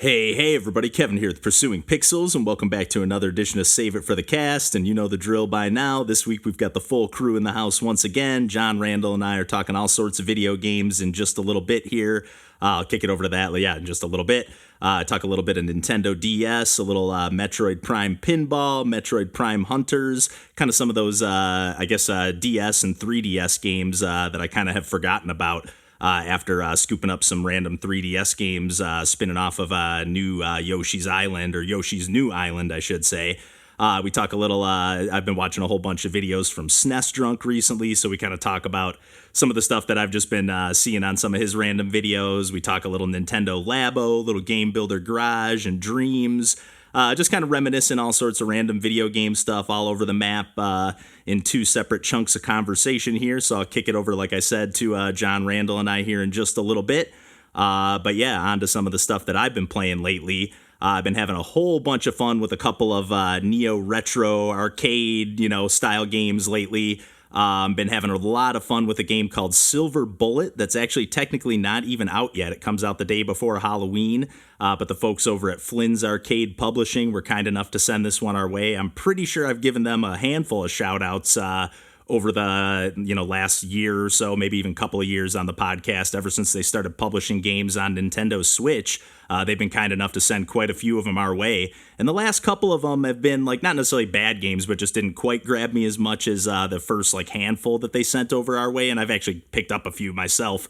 Hey, everybody, Kevin here with Pursuing Pixels, and welcome back to another edition of Save It for the Cast, and you know the drill by now. This week we've got the full crew in the house once again. John, Randall, and I are talking all sorts of video games in just a little bit here. I'll kick it over to that, in just a little bit. Talk a little bit of Nintendo DS, a little Metroid Prime Pinball, Metroid Prime Hunters, kind of some of those, DS and 3DS games that I kind of have forgotten about. After scooping up some random 3DS games spinning off of new Yoshi's Island, or Yoshi's New Island, I should say. We talk a little, I've been watching a whole bunch of videos from SNES Drunk recently, so we kind of talk about some of the stuff that I've just been seeing on some of his random videos. We talk a little Nintendo Labo, little Game Builder Garage, and Dreams. Just kind of reminiscing all sorts of random video game stuff all over the map in two separate chunks of conversation here. So I'll kick it over, like I said, to John, Randall, and I here in just a little bit. But yeah, on to some of the stuff that I've been playing lately. I've been having a whole bunch of fun with a couple of neo-retro arcade, style games lately. Been having a lot of fun with a game called Silver Bullet that's actually technically not even out yet. It comes out the day before Halloween, but the folks over at Flynn's Arcade Publishing were kind enough to send this one our way. I'm pretty sure I've given them a handful of shout-outs over the last year or so, maybe even a couple of years on the podcast. Ever since they started publishing games on Nintendo Switch, they've been kind enough to send quite a few of them our way. And the last couple of them have been not necessarily bad games, but just didn't quite grab me as much as the first handful that they sent over our way. And I've actually picked up a few myself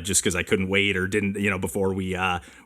just because I couldn't wait or didn't, before we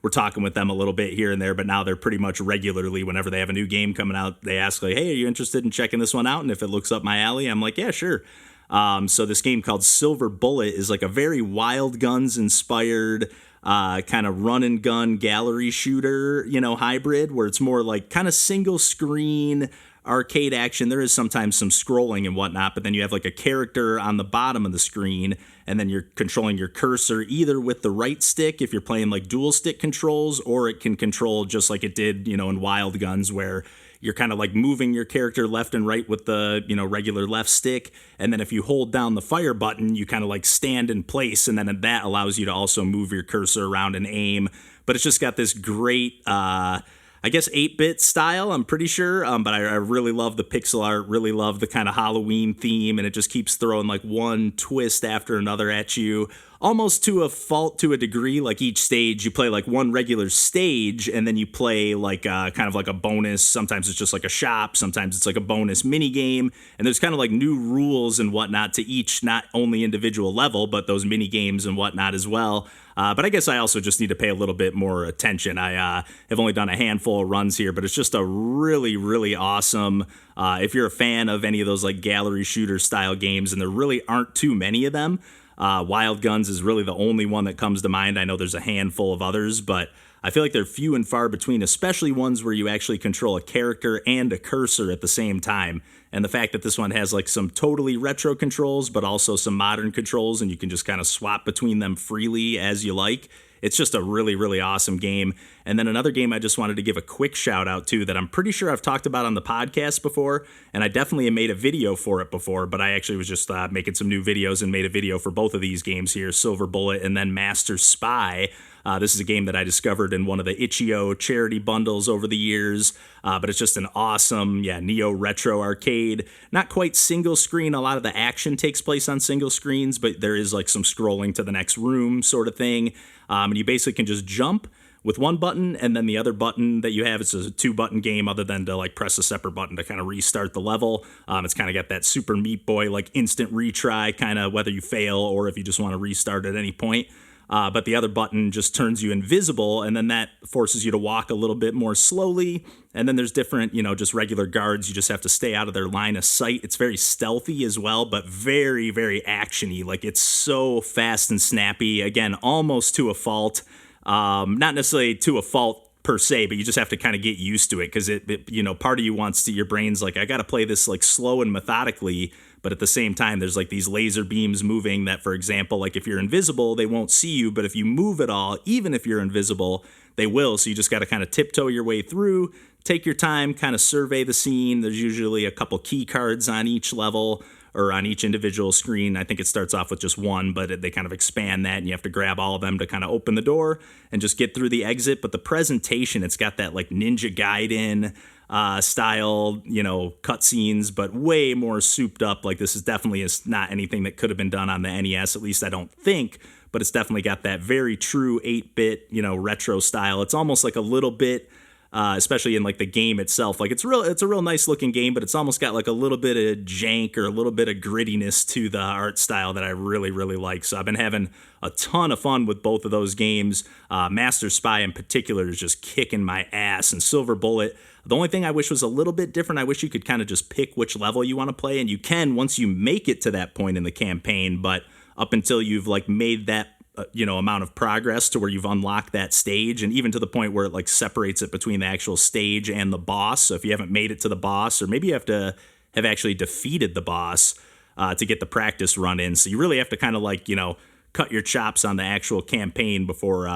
were talking with them a little bit here and there. But now they're pretty much regularly, whenever they have a new game coming out, they ask hey, are you interested in checking this one out? And if it looks up my alley, I'm like, yeah, sure. So this game called Silver Bullet is a very Wild Guns inspired kind of run and gun gallery shooter, hybrid, where it's more kind of single screen arcade action. There is sometimes some scrolling and whatnot, but then you have a character on the bottom of the screen, and then you're controlling your cursor either with the right stick if you're playing dual stick controls, or it can control just like it did, in Wild Guns, where you're kind of moving your character left and right with the, regular left stick. And then if you hold down the fire button, you kind of stand in place. And then that allows you to also move your cursor around and aim. But it's just got this great, 8-bit style, I'm pretty sure. But I really love the pixel art, really love the kind of Halloween theme. And it just keeps throwing one twist after another at you, almost to a fault to a degree. Each stage, you play one regular stage, and then you play kind of a bonus. Sometimes it's just a shop, sometimes it's a bonus mini game, and there's kind of new rules and whatnot to each, not only individual level, but those mini games and whatnot as well. But I guess I also just need to pay a little bit more attention. I have only done a handful of runs here, but it's just a really, really awesome, if you're a fan of any of those gallery shooter style games, and there really aren't too many of them. Wild Guns is really the only one that comes to mind. I know there's a handful of others, but I feel they're few and far between, especially ones where you actually control a character and a cursor at the same time. And the fact that this one has some totally retro controls, but also some modern controls, and you can just kind of swap between them freely as you like. It's just a really, really awesome game. And then another game I just wanted to give a quick shout out to that I'm pretty sure I've talked about on the podcast before, and I definitely have made a video for it before, but I actually was just making some new videos and made a video for both of these games here, Silver Bullet and then Master Spy. This is a game that I discovered in one of the Itch.io charity bundles over the years, but it's just an awesome, neo-retro arcade. Not quite single screen. A lot of the action takes place on single screens, but there is some scrolling to the next room sort of thing. And you basically can just jump with one button, and then the other button that you have, it's a 2-button game other than to press a separate button to kind of restart the level. It's kind of got that Super Meat Boy instant retry, kind of whether you fail or if you just want to restart at any point. But the other button just turns you invisible, and then that forces you to walk a little bit more slowly. And then there's different, just regular guards. You just have to stay out of their line of sight. It's very stealthy as well, but very, very actiony. It's so fast and snappy. Again, almost to a fault. Not necessarily to a fault per se, but you just have to kind of get used to it, because it part of you wants to, your brain's I got to play this slow and methodically. But at the same time, there's these laser beams moving that, for example, if you're invisible, they won't see you. But if you move at all, even if you're invisible, they will. So you just got to kind of tiptoe your way through, take your time, kind of survey the scene. There's usually a couple key cards on each level, or on each individual screen. I think it starts off with just one, but they kind of expand that, and you have to grab all of them to kind of open the door and just get through the exit. But the presentation, it's got that like Ninja Gaiden style, cutscenes, but way more souped up. Like this is definitely not anything that could have been done on the NES, at least I don't think, but it's definitely got that very true 8-bit, retro style. It's almost like a little bit, especially in like the game itself. Like it's a real nice looking game, but it's almost got like a little bit of jank or a little bit of grittiness to the art style that I really, really like. So I've been having a ton of fun with both of those games. Master Spy in particular is just kicking my ass, and Silver Bullet, the only thing I wish was a little bit different. I wish you could kind of just pick which level you want to play, and you can once you make it to that point in the campaign, but up until you've like made that amount of progress to where you've unlocked that stage, and even to the point where it like separates it between the actual stage and the boss. So if you haven't made it to the boss, or maybe you have to have actually defeated the boss to get the practice run in. So you really have to kind of like, cut your chops on the actual campaign before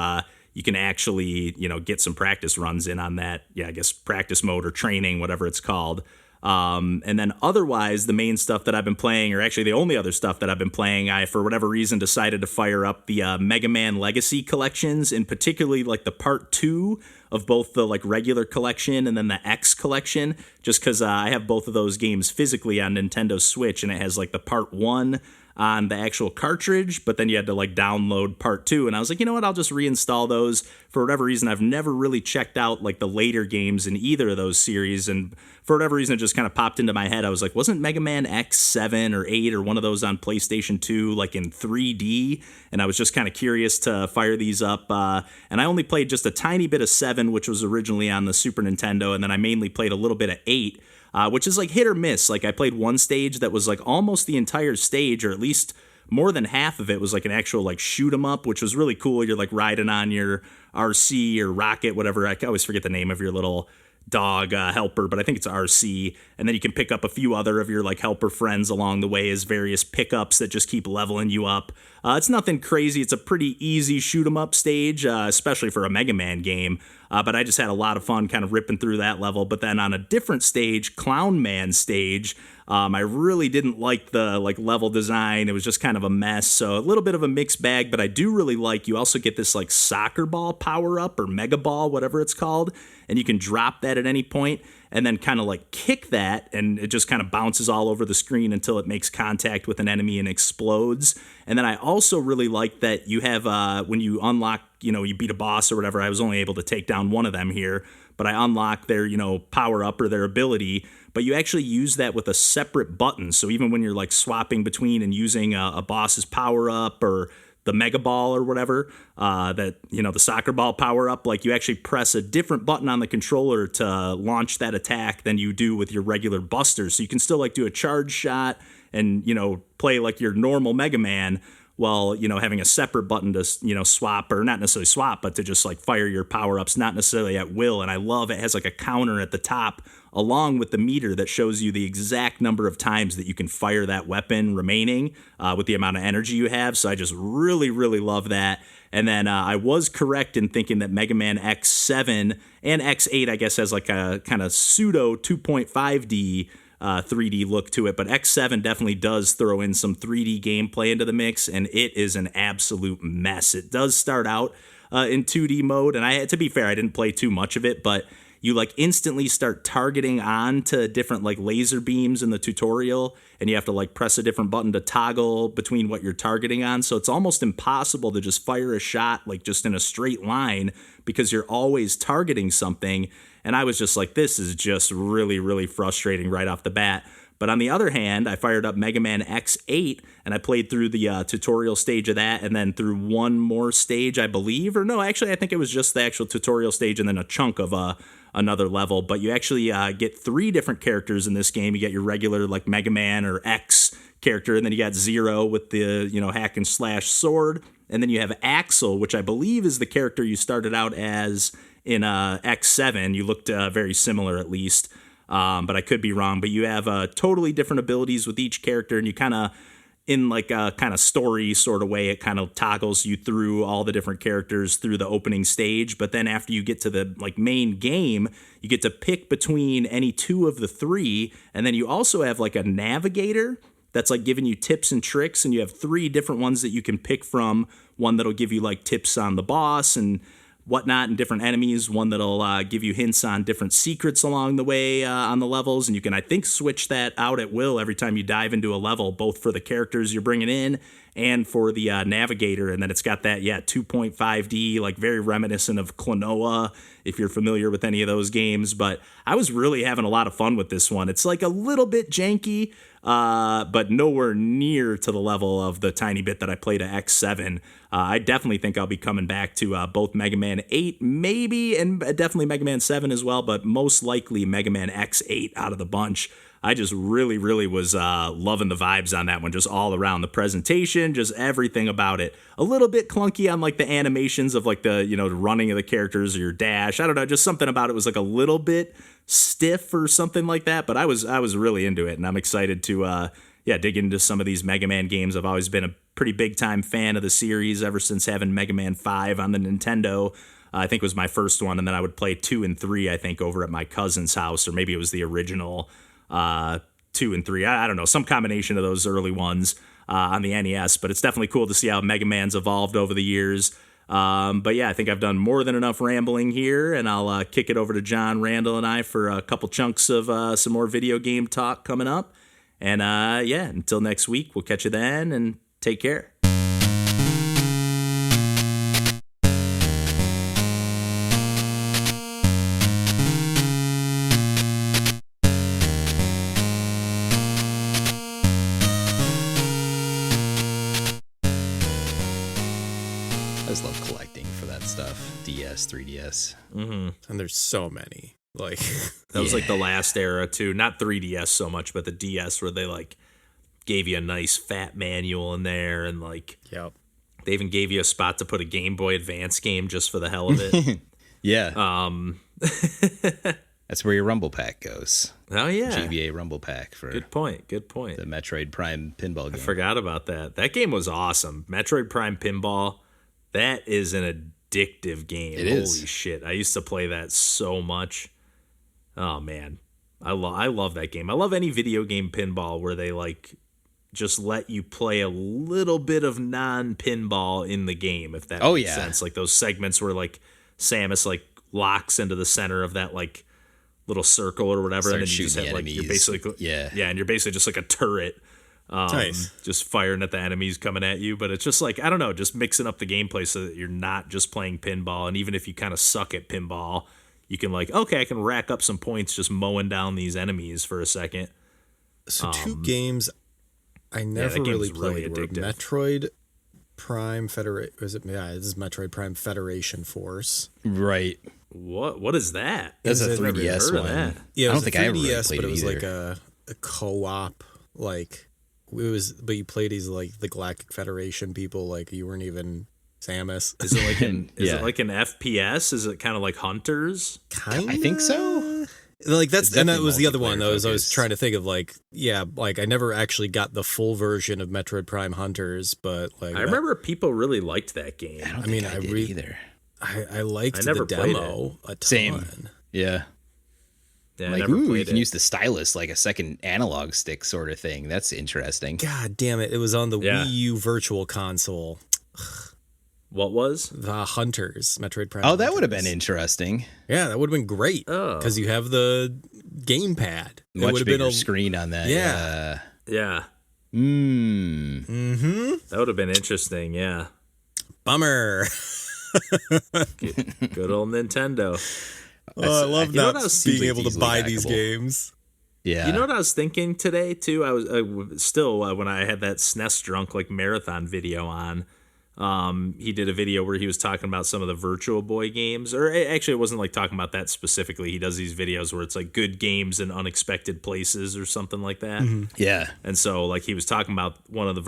you can actually, get some practice runs in on that. Yeah, I guess practice mode or training, whatever it's called. And then otherwise, the main stuff that I've been playing, or actually the only other stuff that I've been playing, I, for whatever reason, decided to fire up the Mega Man Legacy collections, and particularly like the part 2 of both the like regular collection and then the X collection, just because I have both of those games physically on Nintendo Switch, and it has like the part 1 on the actual cartridge, but then you had to like download part 2, and I was like, you know what, I'll just reinstall those. For whatever reason, I've never really checked out like the later games in either of those series, and for whatever reason, it just kind of popped into my head. I was like, wasn't Mega Man X 7 or 8 or one of those on PlayStation 2 like in 3D? And I was just kind of curious to fire these up, and I only played just a tiny bit of 7, which was originally on the Super Nintendo, and then I mainly played a little bit of 8, which is like hit or miss. Like I played one stage that was like almost the entire stage, or at least more than half of it was like an actual like shoot 'em up, which was really cool. You're like riding on your RC or rocket, whatever. I always forget the name of your little dog helper, but I think it's RC, and then you can pick up a few other of your like helper friends along the way as various pickups that just keep leveling you up. It's nothing crazy. It's a pretty easy shoot 'em up stage, especially for a Mega Man game, but I just had a lot of fun kind of ripping through that level. But then on a different stage, Clown Man stage, I really didn't like the like level design. It was just kind of a mess, so a little bit of a mixed bag, but I do really like, you also get this like soccer ball power up, or mega ball, whatever it's called, and you can drop that at any point and then kind of like kick that, and it just kind of bounces all over the screen until it makes contact with an enemy and explodes. And then I also really like that you have when you unlock, you beat a boss or whatever. I was only able to take down one of them here, but I unlock their power up or their ability, but you actually use that with a separate button. So even when you're like swapping between and using a boss's power up or the mega ball or whatever, the soccer ball power up, like you actually press a different button on the controller to launch that attack than you do with your regular busters. So you can still like do a charge shot and play like your normal Mega Man, while having a separate button to swap, or not necessarily swap, but to just like fire your power-ups, not necessarily at will. And I love it has like a counter at the top along with the meter that shows you the exact number of times that you can fire that weapon remaining with the amount of energy you have. So I just really, really love that. And then I was correct in thinking that Mega Man X7 and X8, I guess, has like a kind of pseudo 2.5D 3D look to it, but X7 definitely does throw in some 3D gameplay into the mix, and it is an absolute mess. It does start out in 2D mode, and to be fair, I didn't play too much of it, but you like instantly start targeting on to different like laser beams in the tutorial, and you have to like press a different button to toggle between what you're targeting on. So it's almost impossible to just fire a shot like just in a straight line, because you're always targeting something. And I was just like, this is just really, really frustrating right off the bat. But on the other hand, I fired up Mega Man X8, and I played through the tutorial stage of that, and then through one more stage, I believe. Or no, actually, I think it was just the actual tutorial stage and then a chunk of another level. But you actually get 3 different characters in this game. You get your regular like Mega Man or X character, and then you got Zero with the hack and slash sword. And then you have Axel, which I believe is the character you started out as in X7. You looked very similar, at least, but I could be wrong. But you have totally different abilities with each character, and you kind of, in like a kind of story sort of way, it kind of toggles you through all the different characters through the opening stage. But then after you get to the like main game, you get to pick between any 2 of the 3, and then you also have like a navigator that's like giving you tips and tricks, and you have 3 different ones that you can pick from. One that'll give you like tips on the boss and whatnot and different enemies. One that'll give you hints on different secrets along the way on the levels, and you can, I think, switch that out at will every time you dive into a level, both for the characters you're bringing in and for the navigator. And then it's got that 2.5D, like very reminiscent of Klonoa, if you're familiar with any of those games. But I was really having a lot of fun with this one. It's like a little bit janky, but nowhere near to the level of the tiny bit that I played at X7. I definitely think I'll be coming back to both Mega Man 8, maybe, and definitely Mega Man 7 as well, but most likely Mega Man X8 out of the bunch. I just really, really was loving the vibes on that one, just all around. The presentation, just everything about it. A little bit clunky on like the animations of like the, the running of the characters or your dash. I don't know, just something about it was like a little bit stiff or something like that, but I was really into it, and I'm excited to dig into some of these Mega Man games. I've always been a pretty big time fan of the series ever since having Mega Man 5 on the Nintendo. I think it was my first one, and then I would play 2 and 3, I think, over at my cousin's house, or maybe it was the original 2 and 3. I don't know, some combination of those early ones on the NES, but it's definitely cool to see how Mega Man's evolved over the years. But yeah, I think I've done more than enough rambling here, and I'll kick it over to John, Randall, and I for a couple chunks of some more video game talk coming up. And until next week, we'll catch you then, and take care. I just love collecting for that stuff. DS, 3DS. Mm-hmm. And there's so many. Like that was like the last era too. Not 3DS so much, but the DS, where they like gave you a nice fat manual in there, and like they even gave you a spot to put a Game Boy Advance game just for the hell of it. Yeah. That's where your Rumble Pak goes. Oh yeah, GBA Rumble Pak for good point. The Metroid Prime pinball game. I forgot about that. That game was awesome. Metroid Prime Pinball. That is an addictive game. Holy shit! I used to play that so much. Oh man, I love that game. I love any video game pinball where they like just let you play a little bit of non-pinball in the game, if that makes sense. Like those segments where like Samus like locks into the center of that like little circle or whatever, and then you just have like you're basically and you're basically just like a turret, just firing at the enemies coming at you. But it's just like, I don't know, just mixing up the gameplay so that you're not just playing pinball, and even if you kind of suck at pinball, you can like, okay, I can rack up some points just mowing down these enemies for a second. So 2 games I never really played were Metroid Prime Federation. This is Metroid Prime Federation Force. Right. What is that? That's a 3DS one. Yeah, I don't think I ever really played but it was either. like a co-op, like it was, but you played as like the Galactic Federation people, like you weren't even Samus. Is it like an FPS? Is it kind of like Hunters? Kinda? I think so. Like and that was the other one. I was trying to think of like I never actually got the full version of Metroid Prime Hunters, but like I remember people really liked that game. I did either. I liked the demo a ton. Same. Yeah. Yeah, like, you can use the stylus like a second analog stick sort of thing. That's interesting. God damn it! It was on the Wii U Virtual Console. What was? The Hunters, Metroid Prime. Oh, that would have been interesting. Yeah, that would have been great. Because you have the gamepad. Much bigger screen on that. Yeah. Mm-hmm. That would have been interesting, yeah. Bummer. Good old Nintendo. Oh, I love that being able to buy these games. Yeah. You know what I was thinking today, too? I was still, when I had that SNES Drunk like marathon video on, he did a video where he was talking about some of the Virtual Boy games, or actually it wasn't like talking about that specifically. He does these videos where it's like good games in unexpected places or something like that. Mm-hmm. Yeah. And so like he was talking about one of the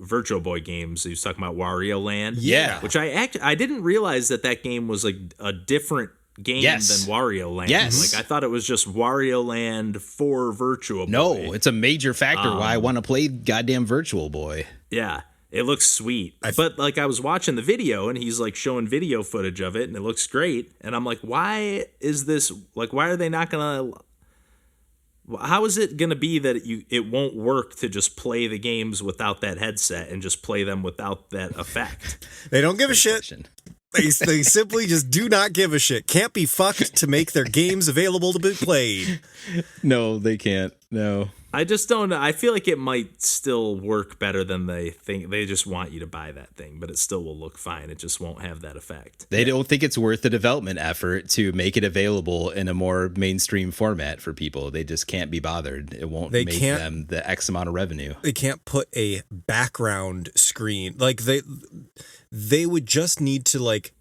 Virtual Boy games. He was talking about Wario Land. Yeah. Which I didn't realize that game was like a different game than Wario Land. Yes. Like I thought it was just Wario Land for Virtual Boy. No, it's a major factor why I want to play goddamn Virtual Boy. Yeah. It looks sweet. But like I was watching the video and he's like showing video footage of it and it looks great. And I'm like, why is this like, why are they not gonna How is it going to be that it won't work to just play the games without that headset and just play them without that effect? They don't give a shit. They simply just do not give a shit. Can't be fucked to make their games available to be played. No, they can't. No. I just don't know. I feel like it might still work better than they think. They just want you to buy that thing, but it still will look fine. It just won't have that effect. They don't think it's worth the development effort to make it available in a more mainstream format for people. They just can't be bothered. It won't make them the X amount of revenue. They can't put a background screen. Like they would just need to like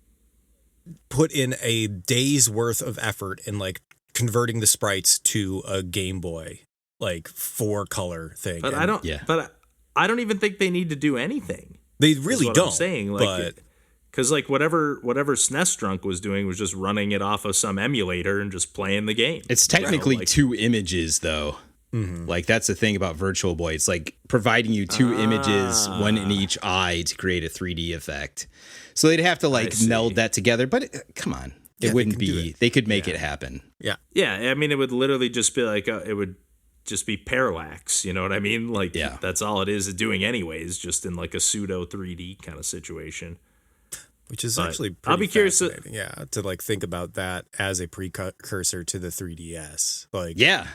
put in a day's worth of effort in like converting the sprites to a Game Boy like 4-color thing. But I don't. Yeah. But I don't even think they need to do anything. They really don't. I'm saying, like, because like whatever SNES Drunk was doing was just running it off of some emulator and just playing the game. It's technically two images though. Mm-hmm. Like that's the thing about Virtual Boy. It's like providing you two images, one in each eye, to create a 3D effect. So they'd have to like meld that together. But come on, it wouldn't be. They could make it happen. Yeah, yeah. I mean, it would literally just be like it would just be parallax. You know what I mean? Like that's all it is doing, anyways. Just in like a pseudo 3D kind of situation. Which is actually pretty I'll be curious to like think about that as a precursor to the 3DS. Like yeah.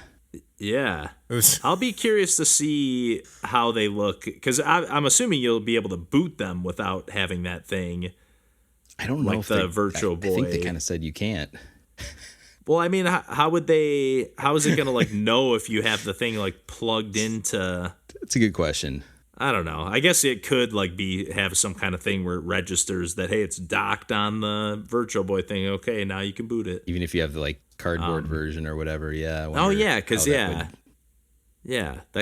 I'll be curious to see how they look, because I'm assuming you'll be able to boot them without having that thing. I don't know like the Virtual Boy. I think they kind of said you can't. Well, I mean, how is it going to like know if you have the thing like plugged into? That's a good question. I don't know. I guess it could like have some kind of thing where it registers that, hey, it's docked on the Virtual Boy thing. Okay, now you can boot it. Even if you have the like cardboard version or whatever. Yeah. Oh yeah, because that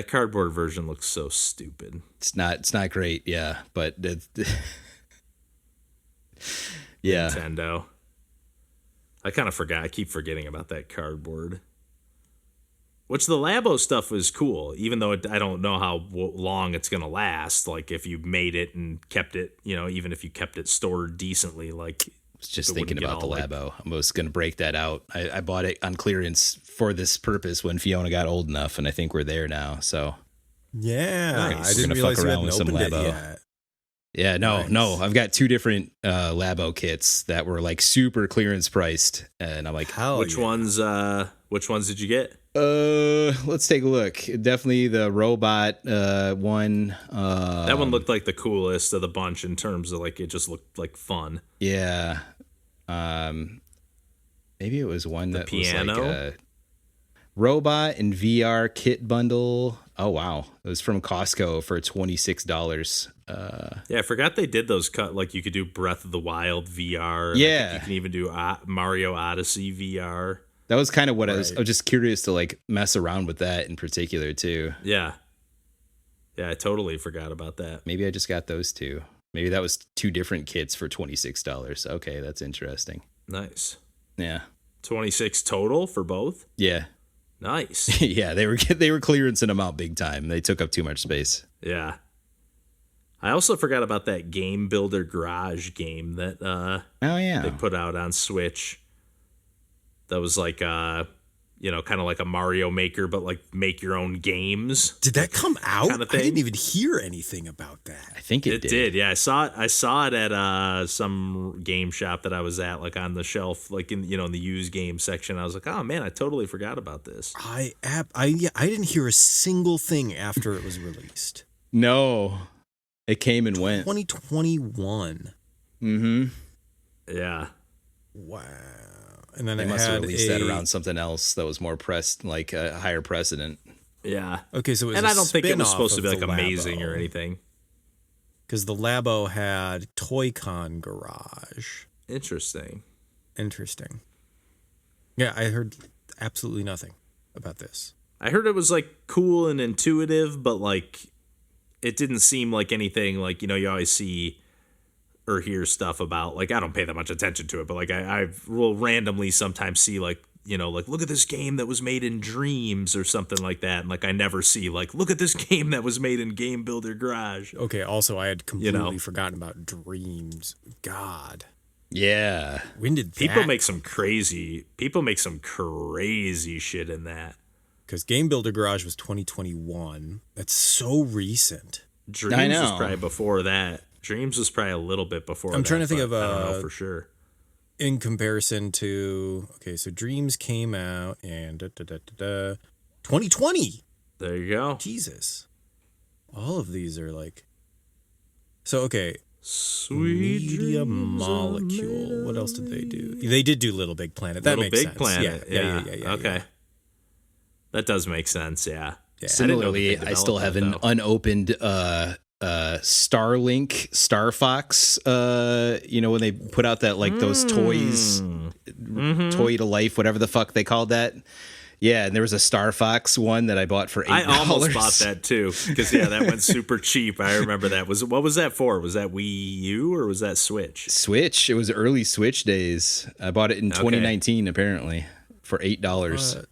cardboard version looks so stupid. It's not great. Yeah, but yeah. Nintendo. I kind of forgot. I keep forgetting about that cardboard. Which the Labo stuff was cool, even though I don't know how long it's going to last. Like if you made it and kept it, even if you kept it stored decently, like. I was just thinking about the Labo. I was going to break that out. I bought it on clearance for this purpose when Fiona got old enough, and I think we're there now. So yeah, nice. I didn't realize you hadn't opened it yet. Yeah, no. I've got 2 different Labo kits that were like super clearance priced, and I'm like, which ones did you get? Let's take a look. Definitely the robot one. That one looked like the coolest of the bunch in terms of like it just looked like fun. Yeah. Maybe it was one that was like a robot and VR kit bundle. Oh wow, it was from Costco for $26. Yeah, I forgot they did those like you could do Breath of the Wild VR. Yeah, you can even do Mario Odyssey VR. That was kind of what I was just curious to like mess around with that in particular too. Yeah, I totally forgot about that. Maybe I just got those 2. Maybe that was 2 different kits for $26. Okay, that's interesting. Nice. Yeah. 26 total for both? Yeah. Nice. Yeah, they were clearancing them out big time. They took up too much space. Yeah. I also forgot about that Game Builder Garage game that they put out on Switch. That was like kind of like a Mario Maker, but like make your own games. Did that come out? Kind of thing. I didn't even hear anything about that. I think it did. Yeah, I saw it at some game shop that I was at, like on the shelf, like in in the used game section. I was like, oh man, I totally forgot about this. I didn't hear a single thing after it was released. No, it came and went. 2021. Mm-hmm. Yeah. Wow. And then they must have released that around something else that was more like a higher precedent. Yeah. Okay, so it was and I don't think it was supposed to be like amazing or anything. Because the Labo had Toy-Con Garage. Interesting. Yeah, I heard absolutely nothing about this. I heard it was like cool and intuitive, but like it didn't seem like anything like you always see or hear stuff about, like I don't pay that much attention to it, but like I will randomly sometimes see like like look at this game that was made in Dreams or something like that, and like I never see like look at this game that was made in Game Builder Garage. Okay, also I had completely forgotten about Dreams. God. Yeah. When did that people make some crazy shit in that. Because Game Builder Garage was 2021. That's so recent. Dreams was probably before that. Dreams was probably a little bit before that. I'm trying to think of I don't know for sure. In comparison to, okay, so Dreams came out in 2020. There you go. Jesus. All of these are like, so okay. Sweet Media Molecule. What else did they do? They did do Little Big Planet. That makes sense. Little Big Planet. Yeah. Okay. Yeah. That does make sense, yeah. Similarly, I still have an unopened Starlink, Star Fox, when they put out that, like, those toys, toy to life, whatever the fuck they called that. Yeah, and there was a Star Fox one that I bought for $8. I almost bought that too, because that went super cheap. I remember that. What was that for? Was that Wii U or was that Switch? Switch. It was early Switch days. I bought it in 2019, apparently, for $8.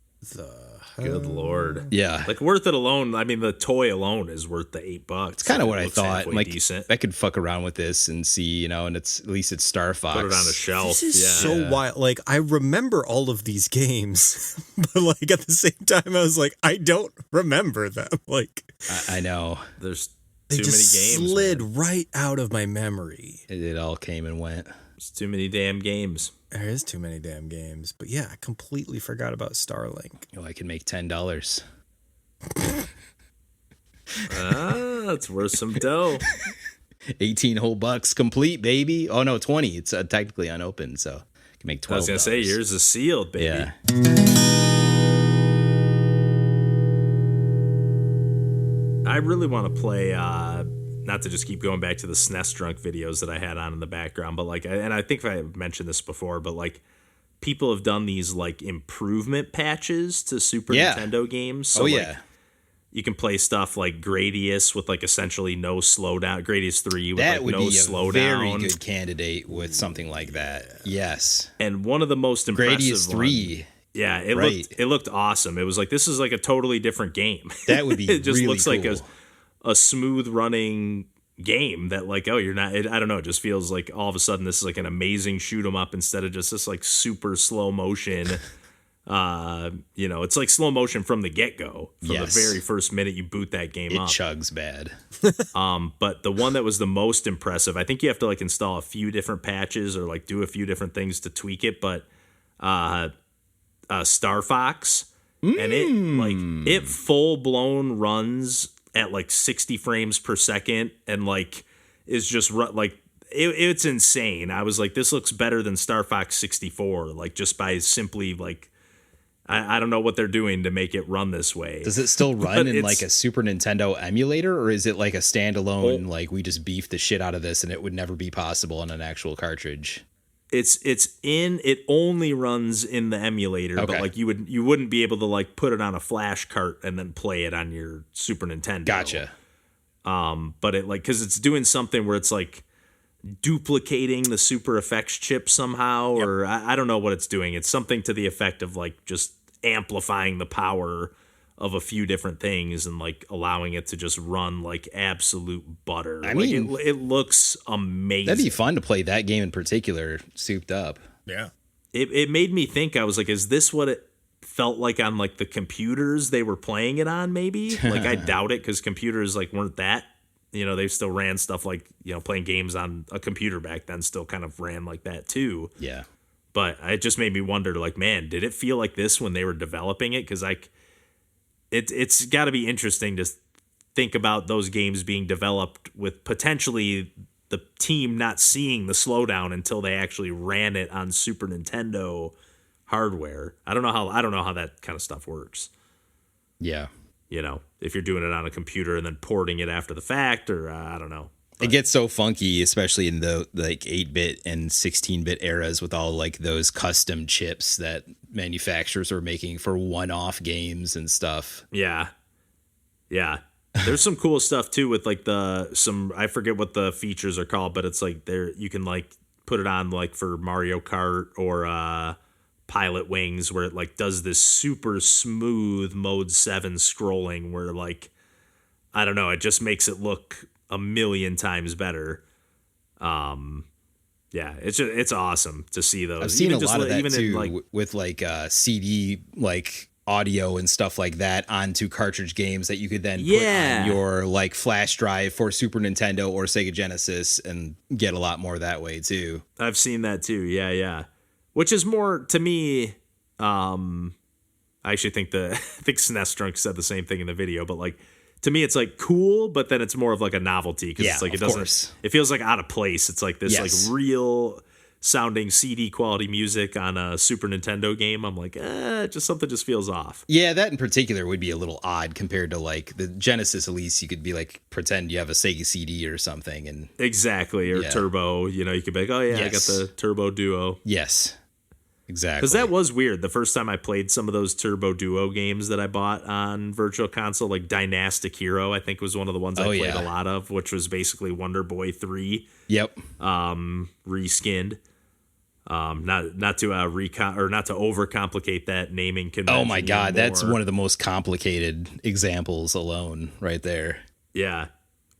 Good Lord. Yeah. Like, worth it alone. I mean, the toy alone is worth the $8. It's kind of what I thought. Like, decent. I could fuck around with this and see, and at least it's Star Fox. Put it on a shelf. This is so wild. Like, I remember all of these games, but like at the same time, I was like, I don't remember them. Like, I know. There's they too just many games. Slid right out of my memory. It all came and went. There's too many damn games. There is too many damn games. But yeah, I completely forgot about Starlink. I can make $10. That's worth some dough. 18 whole bucks complete, baby. Oh no, 20. It's technically unopened, so I can make 12. I was gonna say yours is sealed, baby. Yeah. I really want to play. Not to just keep going back to the SNES Drunk videos that I had on in the background, but like, and I think I mentioned this before, but like, people have done these like improvement patches to Super Nintendo games. So like, you can play stuff like Gradius with like essentially no slowdown. Gradius 3 with that like would no be a slowdown. very good candidate with something like that. Yes. And one of the most impressive Gradius 3. Yeah, it looked awesome. It was like, this is like a totally different game. That would be it just really looks cool. like a smooth running game that like, oh, you're not, I don't know, it just feels like all of a sudden this is like an amazing shoot 'em up instead of just this like super slow motion. It's like slow motion from the get-go. From the very first minute you boot that game up. It chugs bad. But the one that was the most impressive, I think you have to like install a few different patches or like do a few different things to tweak it, but Star Fox, and it full blown runs at like 60 frames per second and like is just it's insane. I was like, this looks better than Star Fox 64, like just by simply like, I don't know what they're doing to make it run this way. Does it still run in like a Super Nintendo emulator, or is it like a standalone, like we just beefed the shit out of this and it would never be possible on an actual cartridge? It only runs in the emulator, but like you wouldn't be able to like put it on a flash cart and then play it on your Super Nintendo. Gotcha. But it like, cause it's doing something where it's like duplicating the Super Effects chip somehow, or I don't know what it's doing. It's something to the effect of like just amplifying the power of a few different things and like allowing it to just run like absolute butter. I mean, it looks amazing. That'd be fun to play that game in particular, souped up. Yeah. It made me think, I was like, is this what it felt like on like the computers they were playing it on? Maybe like, I doubt it, because computers like weren't that, they still ran stuff like, playing games on a computer back then still kind of ran like that too. Yeah. But it just made me wonder, like, man, did it feel like this when they were developing it? Because like, it's got to be interesting to think about those games being developed with potentially the team not seeing the slowdown until they actually ran it on Super Nintendo hardware. I don't know how that kind of stuff works. Yeah. If you're doing it on a computer and then porting it after the fact, or I don't know. It gets so funky, especially in the like 8-bit and 16-bit eras with all like those custom chips that manufacturers were making for one-off games and stuff. Yeah. Yeah. There's some cool stuff too with like I forget what the features are called, but it's like you can like put it on like for Mario Kart or Pilot Wings, where it like does this super smooth Mode 7 scrolling where like, I don't know, it just makes it look a million times better. It's awesome to see those. I've seen a lot of that even too, in like, with like CD like audio and stuff like that onto cartridge games that you could then put on your like flash drive for Super Nintendo or Sega Genesis and get a lot more that way too. I've seen that too. Yeah. Which is more to me. I actually think I think SNES Drunk said the same thing in the video, but like to me, it's like cool, but then it's more of like a novelty because it's like it doesn't. It feels like out of place. It's like this like real sounding CD quality music on a Super Nintendo game. I'm like, just something just feels off. Yeah, that in particular would be a little odd compared to like the Genesis. At least you could be like pretend you have a Sega CD or something, and or Turbo. You know, you could be like, oh yeah, I got the Turbo Duo. Yes, exactly. Because that was weird. The first time I played some of those Turbo Duo games that I bought on Virtual Console, like Dynastic Hero, I think was one of the ones I played a lot of, which was basically Wonder Boy 3. Yep. Reskinned. Not to overcomplicate that naming convention. Oh my God, that's one of the most complicated examples alone, right there. Yeah.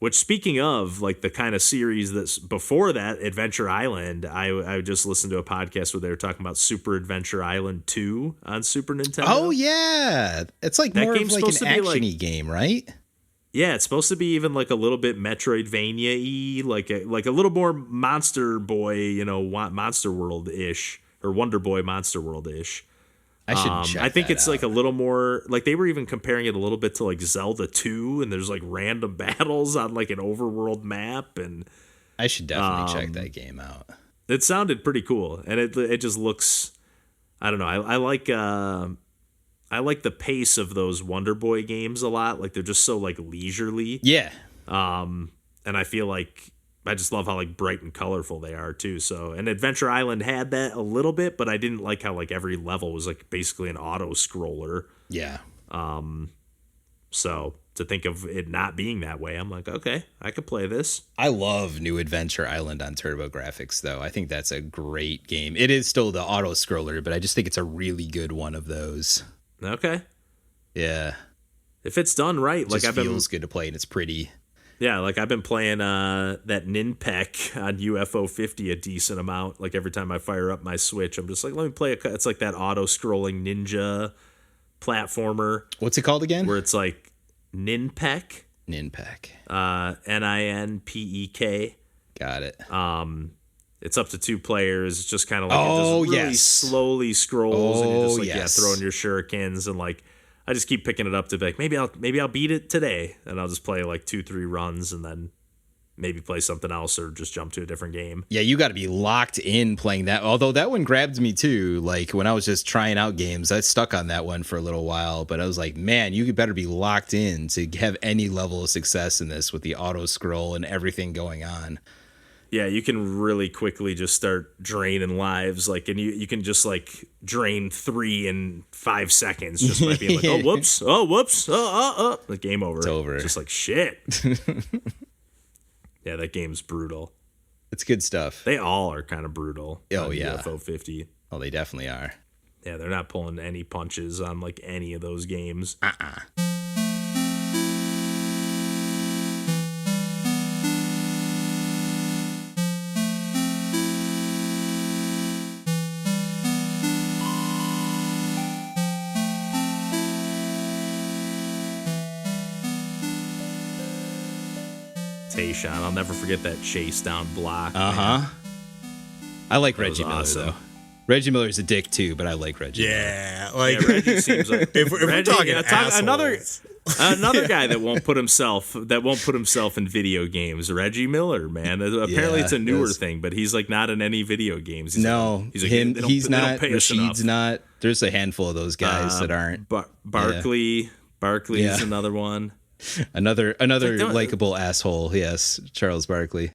Which, speaking of like the kind of series that's before that, Adventure Island, I just listened to a podcast where they were talking about Super Adventure Island 2 on Super Nintendo. Oh yeah, it's like that more of like an action-y game, right? Yeah, it's supposed to be even like a little bit Metroidvania-y, like a little more Monster Boy, Monster World-ish, or Wonder Boy Monster World-ish. I should check I think it's out. like a little more, like they were even comparing it a little bit to like Zelda 2, and there's like random battles on like an overworld map, and I should definitely check that game out. It sounded pretty cool, and it just looks, I don't know, I like the pace of those Wonder Boy games a lot. Like they're just so like leisurely. Yeah. And I feel like I just love how like bright and colorful they are too. So, and Adventure Island had that a little bit, but I didn't like how like every level was like basically an auto scroller. Yeah. So to think of it not being that way, I'm like, okay, I could play this. I love New Adventure Island on TurboGrafx though. I think that's a great game. It is still the auto scroller, but I just think it's a really good one of those. Okay. Yeah. If it's done right, like it feels good to play and it's pretty. Yeah, like I've been playing that Ninpek on UFO 50 a decent amount. Like every time I fire up my Switch, I'm just like, let me play it's like that auto-scrolling ninja platformer. What's it called again? Where it's like Ninpek. Ninpek. Ninpek. Got it. It's up to 2 players. It's just kind of like it just really slowly scrolls, and you're just like throwing your shurikens, and like I just keep picking it up to be like maybe I'll beat it today, and I'll just play like 2-3 runs, and then maybe play something else or just jump to a different game. Yeah, you got to be locked in playing that. Although that one grabbed me too. Like when I was just trying out games, I stuck on that one for a little while. But I was like, man, you better be locked in to have any level of success in this with the auto scroll and everything going on. Yeah, you can really quickly just start draining lives, like, and you can just like drain 3 in 5 seconds just by being like, oh whoops, the game over. It's over. Just like shit. Yeah, that game's brutal. It's good stuff. They all are kind of brutal. Oh yeah, UFO 50. Oh, they definitely are. Yeah, they're not pulling any punches on like any of those games. Tayshawn, I'll never forget that chase down block. I like Reggie Miller awesome. though. Reggie Miller's a dick too, but I like Reggie. Yeah, like Reggie seems like if we're talking assholes. another guy that won't put himself in video games. Reggie Miller, man. Apparently it's a newer thing, but he's like not in any video games. He's not. He's not. Rashid's not. There's a handful of those guys that aren't. Barkley's another one. Another likable asshole. Yes, Charles Barkley.